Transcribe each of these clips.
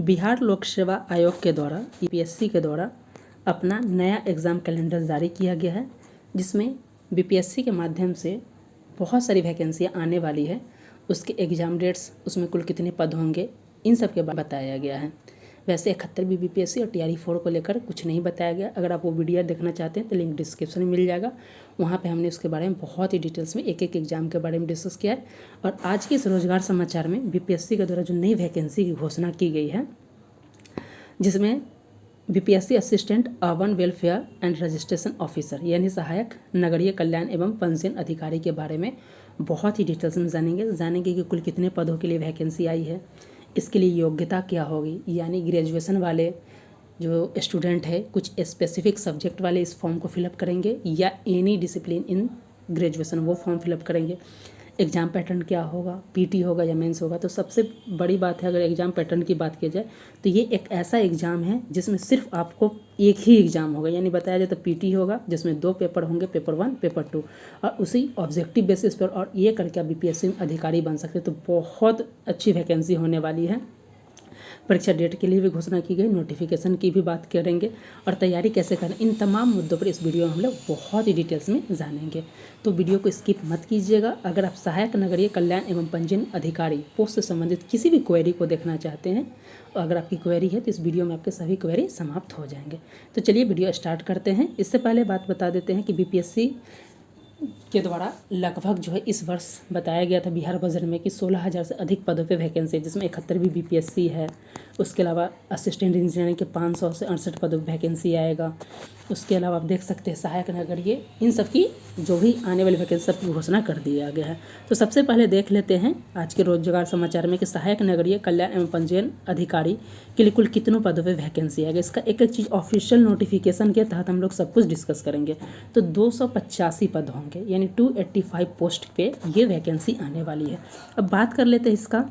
बिहार लोक सेवा आयोग के द्वारा बीपीएससी के द्वारा अपना नया एग्ज़ाम कैलेंडर जारी किया गया है, जिसमें बीपीएससी के माध्यम से बहुत सारी वैकेंसियाँ आने वाली है। उसके एग्ज़ाम डेट्स, उसमें कुल कितने पद होंगे, इन सब के बारे में बताया गया है। वैसे 71 बीपीएससी और टीआरई 4 को लेकर कुछ नहीं बताया गया। अगर आप वो वीडियो देखना चाहते हैं तो लिंक डिस्क्रिप्शन में मिल जाएगा। वहाँ पे हमने उसके बारे में बहुत ही डिटेल्स में एक एक एग्जाम के बारे में डिस्कस किया है। और आज के इस रोजगार समाचार में बीपीएससी के द्वारा जो नई वैकेंसी की घोषणा की गई है, जिसमें BPSC assistant urban welfare and registration officer यानी सहायक नगरीय कल्याण एवं पंजीयन अधिकारी के बारे में बहुत ही डिटेल्स में जानेंगे कि कुल कितने पदों के लिए वैकेंसी आई है, इसके लिए योग्यता क्या होगी, यानी ग्रेजुएशन वाले जो स्टूडेंट है कुछ स्पेसिफिक सब्जेक्ट वाले इस फॉर्म को फिलअप करेंगे या एनी डिसिप्लिन इन ग्रेजुएशन वो फॉर्म फिलअप करेंगे। एग्ज़ाम पैटर्न क्या होगा, पीटी होगा या मेंस होगा। तो सबसे बड़ी बात है, अगर एग्ज़ाम पैटर्न की बात की जाए तो ये एक ऐसा एग्ज़ाम है जिसमें सिर्फ आपको एक ही एग्ज़ाम होगा, यानी बताया जाए तो पीटी होगा जिसमें 2 पेपर होंगे, पेपर 1 पेपर 2, और उसी ऑब्जेक्टिव बेसिस पर और ये करके आप बीपीएससी में अधिकारी बन सकते हैं। तो बहुत अच्छी वैकेंसी होने वाली है। परीक्षा डेट के लिए भी घोषणा की गई, नोटिफिकेशन की भी बात करेंगे और तैयारी कैसे करें, इन तमाम मुद्दों पर इस वीडियो में हम लोग बहुत ही डिटेल्स में जानेंगे। तो वीडियो को स्किप मत कीजिएगा। अगर आप सहायक नगरीय कल्याण एवं पंजीयन अधिकारी पोस्ट से संबंधित किसी भी क्वेरी को देखना चाहते हैं, अगर आपकी क्वेरी है तो इस वीडियो में आपके सभी क्वेरी समाप्त हो जाएंगे। तो चलिए वीडियो स्टार्ट करते हैं। इससे पहले बात बता देते हैं कि बीपीएससी के द्वारा लगभग जो है इस वर्ष बताया गया था बिहार बजट में कि 16,000 से अधिक पदों पे वैकेंसी है, जिसमें 71 बीपीएससी है। उसके अलावा असिस्टेंट इंजीनियरिंग के 500 से 68 पदों पर वैकेंसी आएगा। उसके अलावा आप देख सकते हैं सहायक नगरीय, इन सब की जो भी आने वाली वैकेंसी सब की घोषणा कर दिया गया है। तो सबसे पहले देख लेते हैं आज के रोजगार समाचार में कि सहायक नगरीय कल्याण एवं पंजीयन अधिकारी के लिए कुल कितनों पदों पे वैकेंसी आएगा। इसका एक एक चीज़ ऑफिशियल नोटिफिकेशन के तहत हम लोग सब कुछ डिस्कस करेंगे। तो 285 पद होंगे, यानी 285 पोस्ट पे ये वैकेंसी आने वाली है। अब बात कर लेते हैं इसका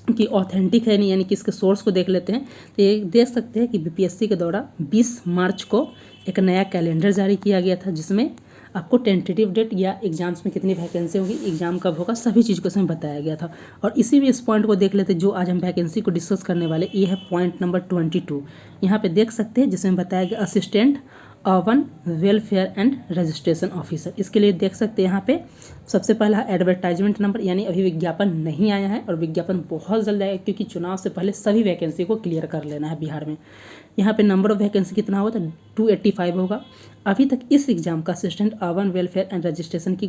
कि ऑथेंटिक है नहीं, यानी कि इसके सोर्स को देख लेते हैं। तो ये देख सकते हैं कि बीपीएससी के द्वारा 20 मार्च को एक नया कैलेंडर जारी किया गया था, जिसमें आपको टेंटेटिव डेट या एग्जाम्स में कितनी वैकेंसी होगी, एग्जाम कब होगा, सभी चीज़ को इसमें बताया गया था। और इसी भी इस पॉइंट को देख लेते हैं जो आज हम वैकेंसी को डिस्कस करने वाले। ये है पॉइंट नंबर 22। यहाँ पे देख सकते हैं जिसमें बताया गया assistant urban welfare and registration officer. इसके लिए देख सकते हैं यहाँ पे सबसे पहला एडवर्टाइजमेंट नंबर, यानी अभी विज्ञापन नहीं आया है और विज्ञापन बहुत जल्द आएगा, क्योंकि चुनाव से पहले सभी वैकेंसी को क्लियर कर लेना है बिहार में। यहाँ पे नंबर ऑफ वैकेंसी कितना होगा तो 285 होगा। अभी तक इस एग्ज़ाम का assistant urban welfare and registration की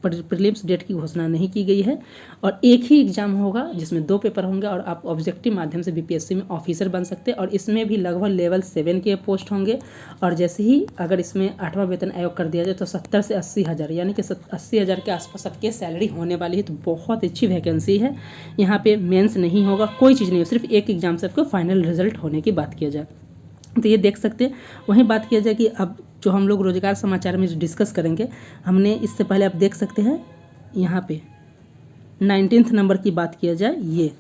प्रीलिम्स डेट की घोषणा नहीं की गई है और एक ही एग्ज़ाम होगा जिसमें 2 पेपर होंगे और आप ऑब्जेक्टिव माध्यम से बीपीएससी में ऑफिसर बन सकते हैं। और इसमें भी लगभग लेवल 7 के पोस्ट होंगे। और जैसे ही अगर इसमें 8वां वेतन आयोग कर दिया जाए तो 70 से 80 हज़ार, यानी कि 80,000 के आसपास सबके सैलरी होने वाली है। तो बहुत अच्छी वैकेंसी है। यहाँ पे मेंस नहीं होगा, कोई चीज़ नहीं हो, सिर्फ एक एग्जाम से आपको फाइनल रिजल्ट होने की बात किया जाए तो ये देख सकते हैं। वहीं बात किया जाए कि अब जो हम लोग रोजगार समाचार में जो डिस्कस करेंगे, हमने इससे पहले आप देख सकते हैं यहाँ पे 19 नंबर की बात किया जाए, ये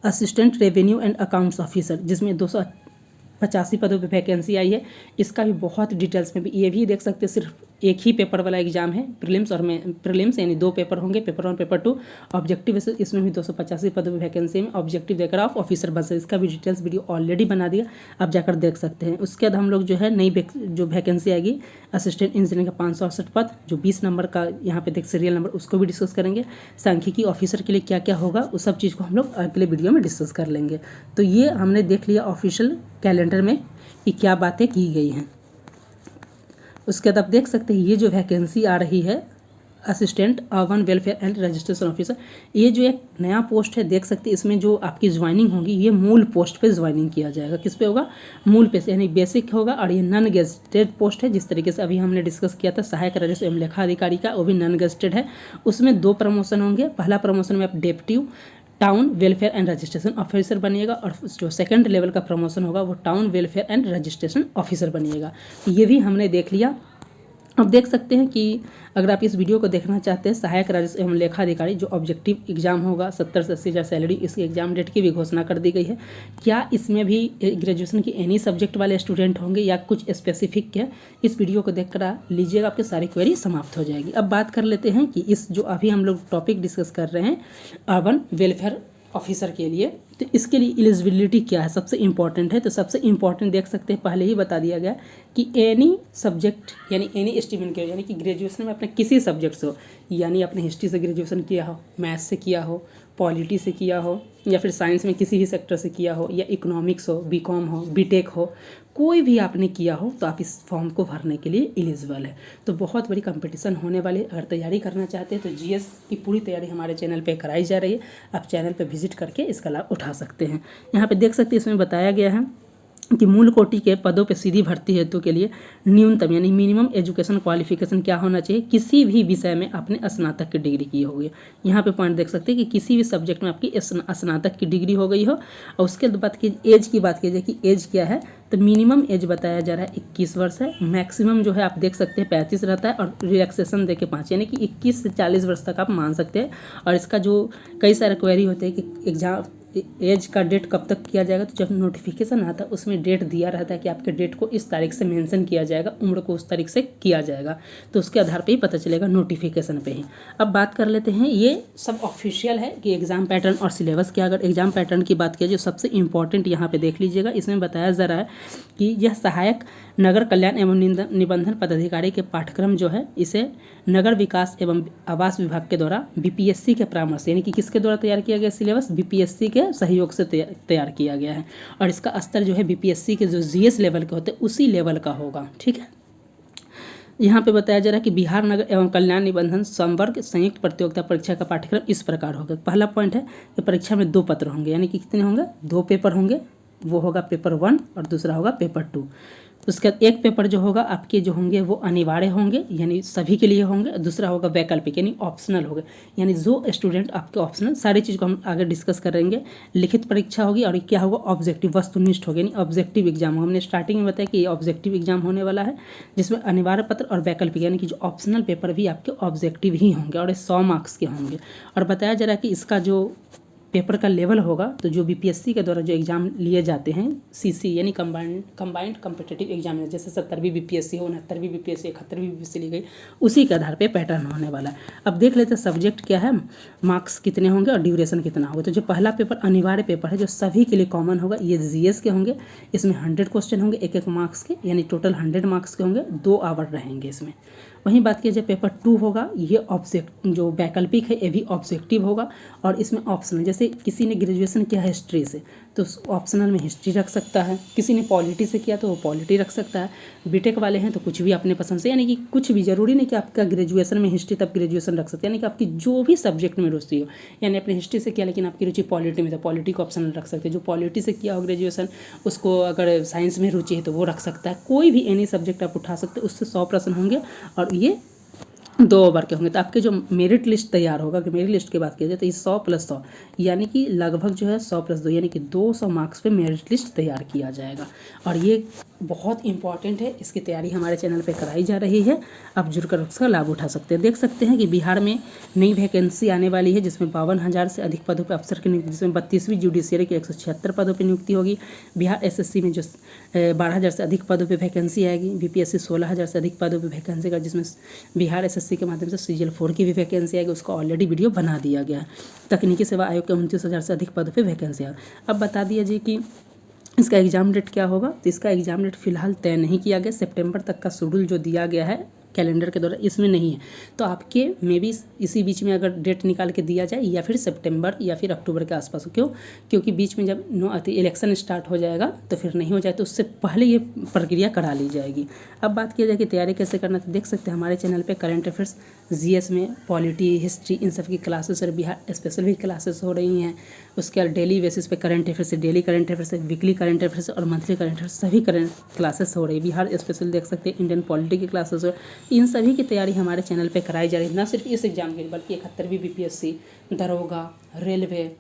assistant revenue and accounts officer, जिसमें 285 पदों पे वैकेंसी आई है। इसका भी बहुत डिटेल्स में भी ये भी देख सकते हैं, सिर्फ एक ही पेपर वाला एग्जाम है, प्रीलिम्स और प्रीलिम्स, यानी 2 पेपर होंगे, पेपर 1 पेपर 2। ऑब्जेक्टिव इसमें भी 285 पदों पे वैकेंसी में ऑब्जेक्टिव देकर आप ऑफिसर बन सकते। इसका भी डिटेल्स वीडियो ऑलरेडी बना दिया, आप जाकर देख सकते हैं। उसके बाद हम लोग जो है नई जो वैकेंसी आएगी असिस्टेंट इंजीनियर का 568 पद, जो 20 नंबर का यहाँ पे देख सीरियल नंबर, उसको भी डिस्कस करेंगे। सांख्यिकी ऑफिसर के लिए क्या क्या होगा उस सब चीज़ को हम लोग अगले वीडियो में डिस्कस कर लेंगे। तो ये हमने देख लिया ऑफिशियल कैलेंडर में कि क्या बातें की गई हैं। उसके बाद आप देख सकते हैं ये जो वैकेंसी आ रही है assistant urban welfare and registration officer, ये जो एक नया पोस्ट है, देख सकते हैं इसमें जो आपकी ज्वाइनिंग होगी ये मूल पोस्ट पे ज्वाइनिंग किया जाएगा। किस पे होगा, मूल पे से, यानी बेसिक होगा। और ये नॉन गेजेटेड पोस्ट है, जिस तरीके से अभी हमने डिस्कस किया था सहायक राजस्व एवं लेखा अधिकारी का, वो भी नॉन गेजेटेड है। उसमें 2 प्रमोशन होंगे। पहला प्रमोशन में आप deputy town welfare and registration officer बनिएगा और जो सेकंड लेवल का प्रमोशन होगा वो town welfare and registration officer बनिएगा। ये भी हमने देख लिया। अब देख सकते हैं कि अगर आप इस वीडियो को देखना चाहते हैं सहायक राजस्व एवं लेखा अधिकारी जो ऑब्जेक्टिव एग्जाम होगा 70 से 80 हज़ार सैलरी, इसकी एग्जाम डेट की भी घोषणा कर दी गई है। क्या इसमें भी ग्रेजुएशन की एनी सब्जेक्ट वाले स्टूडेंट होंगे या कुछ स्पेसिफिक के, इस वीडियो को देख कर लीजिएगा, आपकी सारी क्वेरी समाप्त हो जाएगी। अब बात कर लेते हैं कि इस जो अभी हम लोग टॉपिक डिस्कस कर रहे हैं अर्बन वेलफेयर ऑफिसर के लिए। तो इसके लिए एलिजिबिलिटी क्या है, सबसे इम्पॉर्टेंट है। तो सबसे इम्पॉर्टेंट देख सकते हैं, पहले ही बता दिया गया कि एनी सब्जेक्ट यानी एनी स्ट्रीम के, यानी कि ग्रेजुएशन में अपने किसी सब्जेक्ट से हो, यानी अपने हिस्ट्री से ग्रेजुएशन किया हो, मैथ्स से किया हो, पॉलिटी से किया हो, या फिर साइंस में किसी भी सेक्टर से किया हो, या इकोनॉमिक्स हो, बीकॉम हो, बीटेक हो, कोई भी आपने किया हो तो आप इस फॉर्म को भरने के लिए एलिजिबल है। तो बहुत बड़ी कंपटीशन होने वाली है। अगर तैयारी करना चाहते हैं तो जीएस की पूरी तैयारी हमारे चैनल पे कराई जा रही है। आप चैनल पे विजिट करके इसका लाभ उठा सकते हैं। यहाँ पे देख सकते हैं, इसमें बताया गया है कि मूल कोटि के पदों पे सीधी भर्ती हेतु के लिए न्यूनतम यानी मिनिमम एजुकेशन क्वालिफिकेशन क्या होना चाहिए, किसी भी विषय में आपने स्नातक की डिग्री की होगी। यहाँ पे पॉइंट देख सकते हैं कि किसी भी सब्जेक्ट में आपकी स्नातक की डिग्री हो गई हो। और उसके बाद की एज की बात कीजिए कि एज क्या है, तो मिनिमम एज बताया जा रहा है 21 वर्ष है। मैक्सिमम जो है आप देख सकते हैं 35 रहता है, और रिलैक्सेशन देके 5, यानी कि 21 से 40 वर्ष तक आप मान सकते हैं। और इसका जो कई सारे क्वेरी होते हैं कि एग्जाम एज का डेट कब तक किया जाएगा, तो जब नोटिफिकेशन आता है उसमें डेट दिया रहता है कि आपके डेट को इस तारीख से मेंशन किया जाएगा, उम्र को उस तारीख से किया जाएगा। तो उसके आधार पे ही पता चलेगा, नोटिफिकेशन पे ही। अब बात कर लेते हैं, ये सब ऑफिशियल है कि एग्जाम पैटर्न और सिलेबस क्या। अगर एग्जाम पैटर्न की बात किया जो सबसे इंपॉर्टेंट यहाँ पे देख लीजिएगा, इसमें बताया जा रहा है कि यह सहायक नगर कल्याण एवं निबंधन पदाधिकारी के पाठ्यक्रम जो है, इसे नगर विकास एवं आवास विभाग के द्वारा बीपीएससी के परामर्श, यानी कि किसके द्वारा तैयार किया गया सिलेबस, बीपीएससी के सहयोग से तैयार किया गया है। और इसका स्तर जो है बीपीएससी के जो जीएस लेवल के होते हैं उसी लेवल का होगा। ठीक है। यहाँ पे बताया जा रहा है कि बिहार नगर एवं कल्याण निबंधन संवर्ग संयुक्त प्रतियोगिता परीक्षा का पाठ्यक्रम इस प्रकार होगा। पहला पॉइंट है कि परीक्षा में 2 पत्र होंगे, यानी कि कितने होंगे, 2 पेपर होंगे। वो होगा पेपर 1 और दूसरा होगा पेपर 2। उसके बाद एक पेपर जो होगा आपके जो होंगे वो अनिवार्य होंगे, यानी सभी के लिए होंगे। दूसरा होगा वैकल्पिक, यानी ऑप्शनल होगा, यानी जो स्टूडेंट आपके ऑप्शनल। सारी चीज़ को हम आगे डिस्कस करेंगे। लिखित परीक्षा होगी, और क्या होगा, ऑब्जेक्टिव वस्तुनिष्ठ होगा, यानी ऑब्जेक्टिव एग्जाम होगा। हमने स्टार्टिंग में बताया कि ये ऑब्जेक्टिव एग्जाम होने वाला है, जिसमें अनिवार्य पत्र और वैकल्पिक, यानी कि जो ऑप्शनल पेपर भी आपके ऑब्जेक्टिव ही होंगे, और ये 100 मार्क्स के होंगे। और बताया जा रहा है कि इसका जो पेपर का लेवल होगा, तो जो बीपीएससी के द्वारा जो एग्ज़ाम लिए जाते हैं सीसी, यानी कंबाइंड कॉम्पिटिटिव एग्जाम, जैसे 70वीं बीपीएससी हो, 69वीं बीपीएससी, 71वीं बीपीएससी ली गई, उसी के आधार पे पैटर्न होने वाला है। अब देख लेते हैं सब्जेक्ट क्या है, मार्क्स कितने होंगे और ड्यूरेशन कितना होगा। तो जो पहला पेपर अनिवार्य पेपर है, जो सभी के लिए कॉमन होगा, ये जीएस के होंगे। इसमें 100 क्वेश्चन होंगे, 1-1 मार्क्स के, यानी टोटल 100 मार्क्स के होंगे। 2 आवर रहेंगे इसमें। वहीं बात किया जाए पेपर 2 होगा, ये ऑब्जेक्ट जो वैकल्पिक है ये भी ऑब्जेक्टिव होगा। और इसमें ऑप्शनल, जैसे किसी ने ग्रेजुएशन किया है हिस्ट्री से, तो ऑप्शनल में हिस्ट्री रख सकता है। किसी ने पॉलिटी से किया तो वो पॉलिटी रख सकता है। बीटेक वाले हैं तो कुछ भी अपने पसंद से, यानी कि कुछ भी जरूरी नहीं कि आपका ग्रेजुएशन में हिस्ट्री तब ग्रेजुएशन रख सकते हैं, यानी कि आपकी जो भी सब्जेक्ट में रुचि हो। यानी अपने हिस्ट्री से किया लेकिन आपकी रुचि पॉलिटी में, तो पॉलिटी को ऑप्शनल रख सकते हैं। जो पॉलिटी से किया हो ग्रेजुएशन, उसको अगर साइंस में रुचि है तो वो रख सकता है। कोई भी एनी सब्जेक्ट आप उठा सकते हैं, उससे 100 प्रश्न होंगे, और ये 2 ओवर के होंगे। तो आपके जो मेरिट लिस्ट तैयार होगा, कि मेरिट लिस्ट की बात की जाए तो ये 100 + 100, यानी कि लगभग जो है 100 + 2, यानी कि 200 मार्क्स पे मेरिट लिस्ट तैयार किया जाएगा। और ये बहुत इंपॉर्टेंट है, इसकी तैयारी हमारे चैनल पे कराई जा रही है। आप जुड़कर उसका लाभ उठा सकते हैं। देख सकते हैं कि बिहार में नई वैकेंसी आने वाली है, जिसमें 52,000 से अधिक पदों पर अफसर की नियुक्ति, जिसमें 32वीं जुडिशियरी की 176 पदों पर नियुक्ति होगी। बिहार एसएससी में जो 12,000 से अधिक पदों पर वैकेंसी आएगी। बीपीएससी 16,000 से अधिक पदों पर वैकेंसी का, जिसमें बिहार एसएससी के माध्यम से सीजीएल 4 की भी वैकेंसी आएगी। उसका ऑलरेडी वीडियो बना दिया गया है। तकनीकी सेवा आयोग के 29,000 से अधिक पदों पर वैकेंसी आएगी। अब बता दिया जी कि इसका एग्ज़ाम डेट क्या होगा। तो इसका एग्ज़ाम डेट फिलहाल तय नहीं किया गया। सितंबर तक का शेड्यूल जो दिया गया है कैलेंडर के द्वारा, इसमें नहीं है। तो आपके मे बी इसी बीच में अगर डेट निकाल के दिया जाए, या फिर सितंबर या फिर अक्टूबर के आसपास हो। क्यों? क्योंकि बीच में जब इलेक्शन स्टार्ट हो जाएगा तो फिर नहीं हो जाए, तो उससे पहले ये प्रक्रिया करा ली जाएगी। अब बात किया जाए कि तैयारी कैसे करना, तो देख सकते हैं हमारे चैनल पे करंट अफेयर्स, जीएस में पॉलिटी, हिस्ट्री, इन सब की क्लासेस और बिहार स्पेशल भी क्लासेस हो रही हैं। उसके बाद डेली बेसिस पे करंट अफेयर्स से, डेली करंट अफेयर्स से, वीकली करंट अफेयर्स और मंथली करंट अफेयर्स, सभी करंट क्लासेस हो रही है। बिहार स्पेशल देख सकते हैं, इंडियन पॉलिटी की क्लासेस हो। इन सभी की तैयारी हमारे चैनल पे कराई जा रही है। न सिर्फ इस एग्ज़ाम की, बल्कि 71वीं बीपीएससी, दरोगा, रेलवे,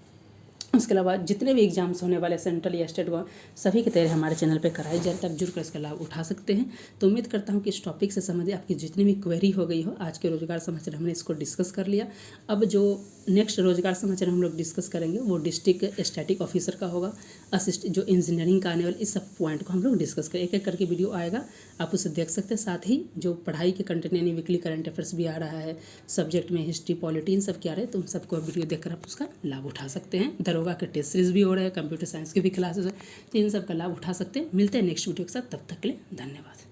उसके अलावा जितने भी एग्जाम्स होने वाले सेंट्रल या स्टेट सभी की तैयारी हमारे चैनल पे कराई जाए, तब जुड़ कर इसका लाभ उठा सकते हैं। तो उम्मीद करता हूँ कि इस टॉपिक से संबंधित आपकी जितनी भी क्वेरी हो गई हो, आज के रोजगार समाचार हमने इसको डिस्कस कर लिया। अब जो नेक्स्ट रोजगार समाचार हम लोग डिस्कस करेंगे वो डिस्ट्रिक्ट स्टैटिक ऑफिसर का होगा, असिस्ट जो इंजीनियरिंग का आने वाले इस सब पॉइंट को हम लोग डिस्कस करें। एक एक करके वीडियो आएगा, आप उसे देख सकते हैं। साथ ही जो पढ़ाई के कंटेंट यानी वीकली करंट अफेयर्स भी आ रहा है, सब्जेक्ट में हिस्ट्री पॉलिटी इन सब क्या रहे, तो उन सबको वीडियो देखकर आप उसका लाभ उठा सकते हैं। दरोगा के टेस्ट सीरीज भी हो रहे हैं, कंप्यूटर साइंस की भी क्लासेस है, तो इन सब का लाभ उठा सकते हैं। मिलते हैं नेक्स्ट वीडियो के साथ, तब तक के लिए धन्यवाद।